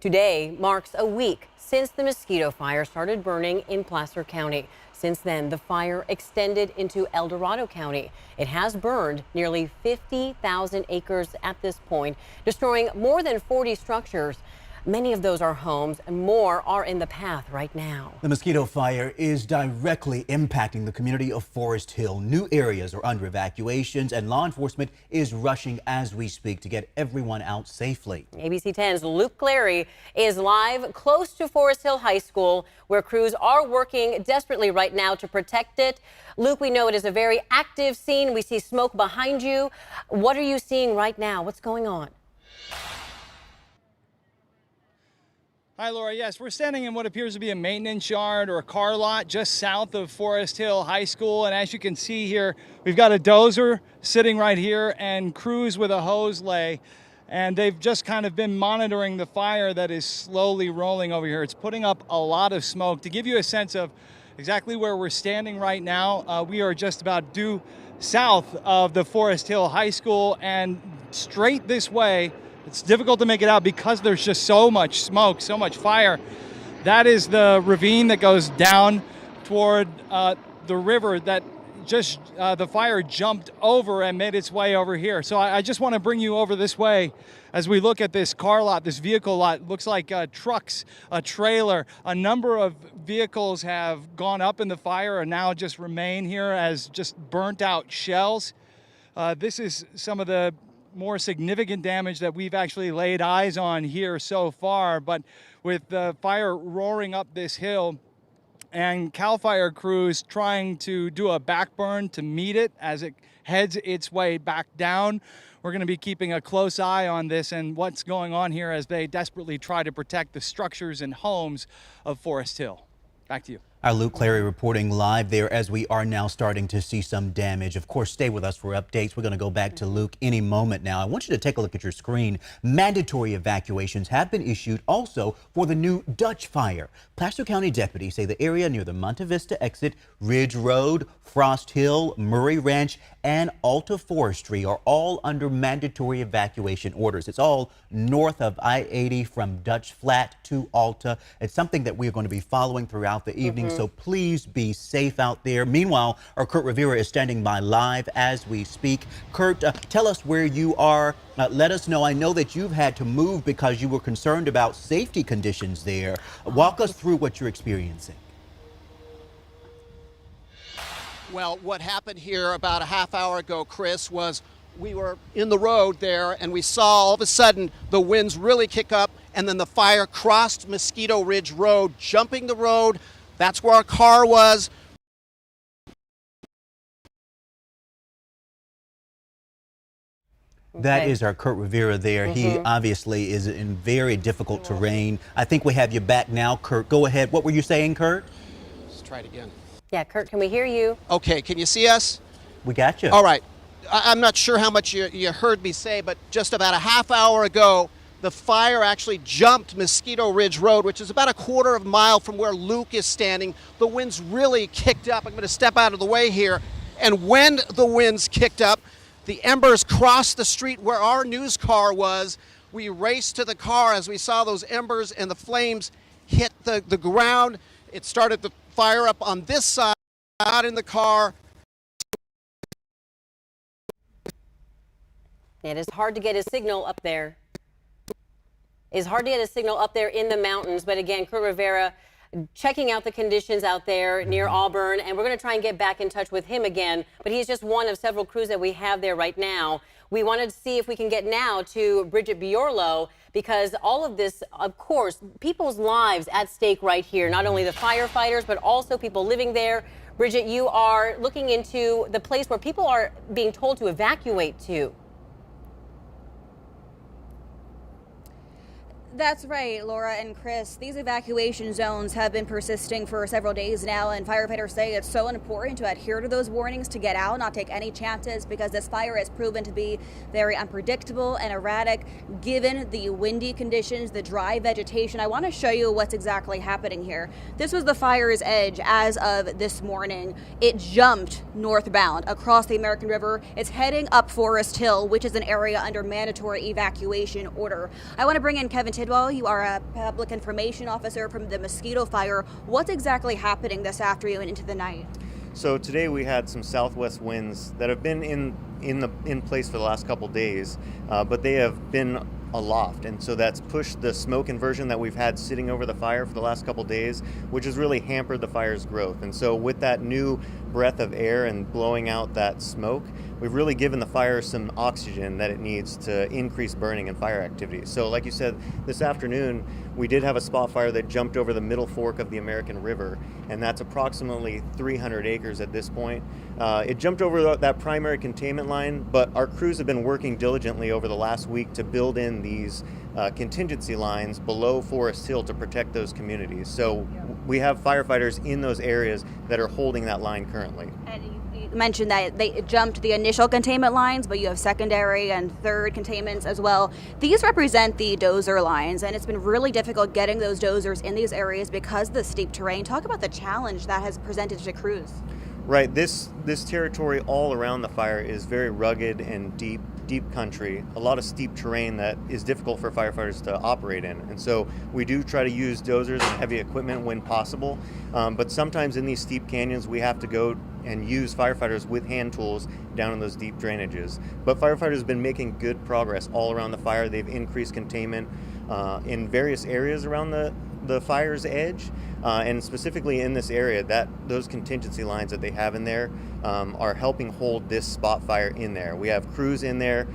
Today marks a week since the Mosquito Fire started burning in Placer County. Since then, the fire extended into El Dorado County. It has burned nearly 50,000 acres at this point, destroying more than 40 structures. Many of those are homes, and more are in the path right now. The Mosquito Fire is directly impacting the community of Foresthill. New areas are under evacuations, and law enforcement is rushing as we speak to get everyone out safely. ABC 10's Luke Clary is live close to Foresthill High School, where crews are working desperately right now to protect it. Luke, we know it is a very active scene. We see smoke behind you. What are you seeing right now? What's going on? Hi, Laura. Yes, we're standing in what appears to be a maintenance yard or a car lot just south of Foresthill High School. And as you can see here, we've got a dozer sitting right here and crews with a hose lay. And they've just kind of been monitoring the fire that is slowly rolling over here. It's putting up a lot of smoke. To give you a sense of exactly where we're standing right now, we are just about due south of the Foresthill High School and straight this way. It's difficult to make it out because there's just so much smoke, so much fire. That is the ravine that goes down toward the river that just the fire jumped over and made its way over here. So I just want to bring you over this way as we look at this car lot, this vehicle lot. It looks like trucks, a trailer. A number of vehicles have gone up in the fire and now just remain here as just burnt out shells. This is some of the more significant damage that we've actually laid eyes on here so far. But with the fire roaring up this hill and CAL FIRE crews trying to do a backburn to meet it as it heads its way back down, we're going to be keeping a close eye on this and what's going on here as they desperately try to protect the structures and homes of Foresthill. Back to you. Our Luke Clary reporting live there as we are now starting to see some damage. Of course, stay with us for updates. We're going to go back to Luke any moment now. I want you to take a look at your screen. Mandatory evacuations have been issued also for the new Dutch fire. Placer County deputies say the area near the Monte Vista exit, Ridge Road, Frost Hill, Murray Ranch, and Alta Forestry are all under mandatory evacuation orders. It's all north of I-80 from Dutch Flat to Alta. It's something that we're going to be following throughout the evening. So please be safe out there. Meanwhile, our Kurt Rivera is standing by live as we speak. Kurt, tell us where you are. Let us know. I know that you've had to move because you were concerned about safety conditions there. Walk us through what you're experiencing. Well, what happened here about a half hour ago, Chris, was we were in the road there and we saw all of a sudden the winds really kick up and then the fire crossed Mosquito Ridge Road, jumping the road. That's where our car was. That is our Kurt Rivera there. He obviously is in very difficult terrain. I think we have you back now, Kurt. Go ahead. What were you saying, Kurt? Let's try it again. Yeah, Kurt, can we hear you? Okay, can you see us? We got you. All right. I'm not sure how much you heard me say, but just about a half hour ago, the fire actually jumped Mosquito Ridge Road, which is about a quarter of a mile from where Luke is standing. The winds really kicked up. I'm going to step out of the way here. And when the winds kicked up, the embers crossed the street where our news car was. We raced to the car as we saw those embers and the flames hit the ground. It started the fire up on this side, out in the car. It is hard to get a signal up there. It's hard to get a signal up there in the mountains. But again, Kurt Rivera checking out the conditions out there near Auburn. And we're going to try and get back in touch with him again. But he's just one of several crews that we have there right now. We wanted to see if we can get now to Bridget Biorlo, because all of this, of course, people's lives at stake right here. Not only the firefighters, but also people living there. Bridget, you are looking into the place where people are being told to evacuate to. That's right, Laura and Chris. These evacuation zones have been persisting for several days now, and firefighters say it's so important to adhere to those warnings, to get out, not take any chances, because this fire has proven to be very unpredictable and erratic given the windy conditions, the dry vegetation. I want to show you what's exactly happening here. This was the fire's edge as of this morning. It jumped northbound across the American River. It's heading up Forest Hill, which is an area under mandatory evacuation order. I want to bring in Kevin Tidwell, you are a public information officer from the Mosquito Fire. What's exactly happening this afternoon into the night? So today we had some southwest winds that have been in place for the last couple days, but they have been aloft, and so that's pushed the smoke inversion that we've had sitting over the fire for the last couple days, which has really hampered the fire's growth. And so with that new breath of air and blowing out that smoke, we've really given the fire some oxygen that it needs to increase burning and fire activity. So like you said, this afternoon we did have a spot fire that jumped over the middle fork of the American River, and that's approximately 300 acres at this point. It jumped over that primary containment line, but our crews have been working diligently over the last week to build in these contingency lines below Foresthill to protect those communities. So we have firefighters in those areas that are holding that line currently. And you mentioned that they jumped the initial containment lines, but you have secondary and third containments as well. These represent the dozer lines, and it's been really difficult getting those dozers in these areas because of the steep terrain. Talk about the challenge that has presented to crews. Right, this territory all around the fire is very rugged and deep country, a lot of steep terrain that is difficult for firefighters to operate in. And so we do try to use dozers and heavy equipment when possible, but sometimes in these steep canyons we have to go and use firefighters with hand tools down in those deep drainages. But firefighters have been making good progress all around the fire. They've increased containment in various areas around the fire's edge, and specifically in this area, those contingency lines that they have in there are helping hold this spot fire in there. We have crews in there,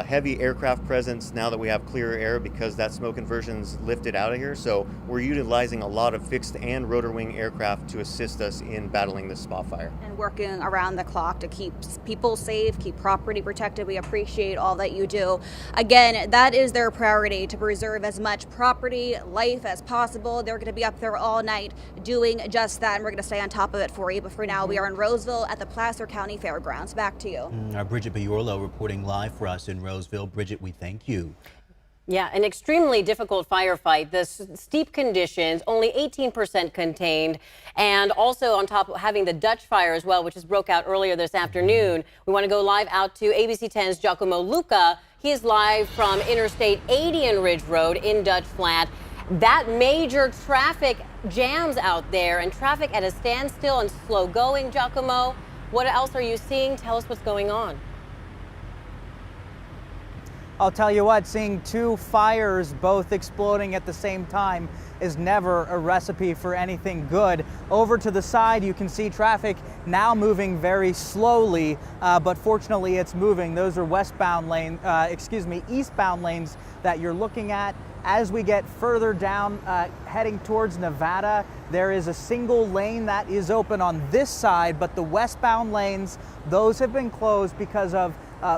heavy aircraft presence now that we have clearer air because that smoke inversion's lifted out of here. So we're utilizing a lot of fixed and rotor wing aircraft to assist us in battling this spot fire. And working around the clock to keep people safe, keep property protected. We appreciate all that you do. Again, that is their priority, to preserve as much property, life as possible. They're going to be up there all night doing just that, and we're going to stay on top of it for you. But for now, we are in Roseville at the Placer County Fairgrounds. Back to you. Bridget Biorlo reporting live for us in Roseville. Bridget, we thank you. Yeah, an extremely difficult firefight. The steep conditions, only 18% contained, and also on top of having the Dutch fire as well, which just broke out earlier this afternoon. We want to go live out to ABC 10's Giacomo Luca. He is live from Interstate 80 and Ridge Road in Dutch Flat. That major traffic jams out there, and traffic at a standstill and slow going. Giacomo, what else are you seeing? Tell us what's going on. I'll tell you what, seeing two fires both exploding at the same time is never a recipe for anything good. Over to the side, you can see traffic now moving very slowly, but fortunately it's moving. Those are eastbound lanes that you're looking at. As we get further down, heading towards Nevada, there is a single lane that is open on this side, but the westbound lanes, those have been closed because of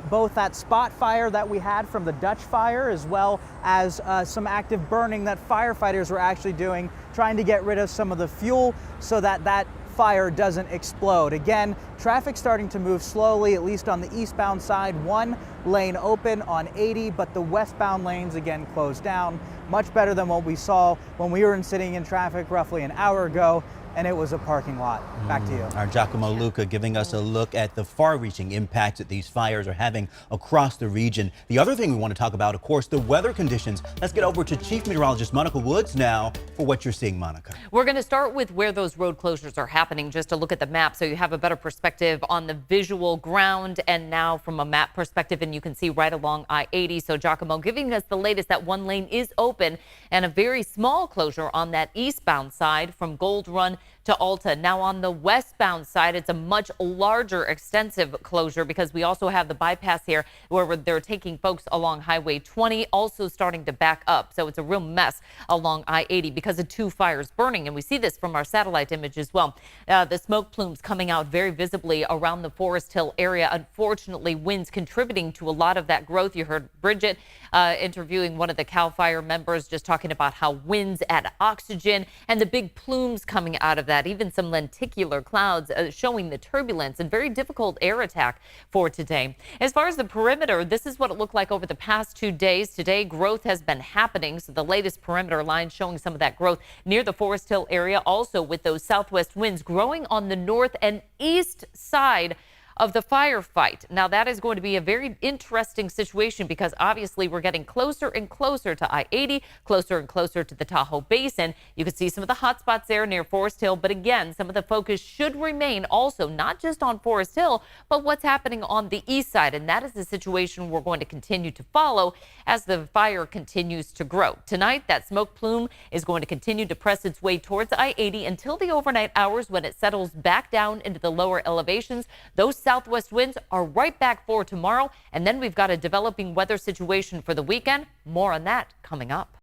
both that spot fire that we had from the Dutch fire, as well as some active burning that firefighters were actually doing, trying to get rid of some of the fuel so that that fire doesn't explode. Again, traffic starting to move slowly, at least on the eastbound side. One lane open on 80, but the westbound lanes again closed down. Much better than what we saw when we were sitting in traffic roughly an hour ago, and it was a parking lot. Back to you. Our Giacomo Luca giving us a look at the far-reaching impacts that these fires are having across the region. The other thing we want to talk about, of course, the weather conditions. Let's get over to Chief Meteorologist Monica Woods now for what you're seeing, Monica. We're going to start with where those road closures are happening, just to look at the map so you have a better perspective on the visual ground, and now from a map perspective, and you can see right along I-80. So Giacomo giving us the latest that one lane is open and a very small closure on that eastbound side from Gold Run to Alta. Now on the westbound side, it's a much larger extensive closure because we also have the bypass here where they're taking folks along Highway 20, also starting to back up. So it's a real mess along I-80 because of two fires burning. And we see this from our satellite image as well. The smoke plumes coming out very visibly around the Foresthill area. Unfortunately, winds contributing to a lot of that growth. You heard Bridget interviewing one of the CAL FIRE members, just talking about how winds add oxygen and the big plumes coming out of that. Even some lenticular clouds showing the turbulence and very difficult air attack for today. As far as the perimeter, this is what it looked like over the past 2 days. Today, growth has been happening. So the latest perimeter line showing some of that growth near the Foresthill area, also with those southwest winds growing on the north and east side of the firefight. Now, that is going to be a very interesting situation because obviously we're getting closer and closer to I-80, closer and closer to the Tahoe Basin. You can see some of the hot spots there near Foresthill, but again, some of the focus should remain also not just on Foresthill, but what's happening on the east side. And that is the situation we're going to continue to follow as the fire continues to grow. Tonight, that smoke plume is going to continue to press its way towards I-80 until the overnight hours when it settles back down into the lower elevations. Those southwest winds are right back for tomorrow. And then we've got a developing weather situation for the weekend. More on that coming up.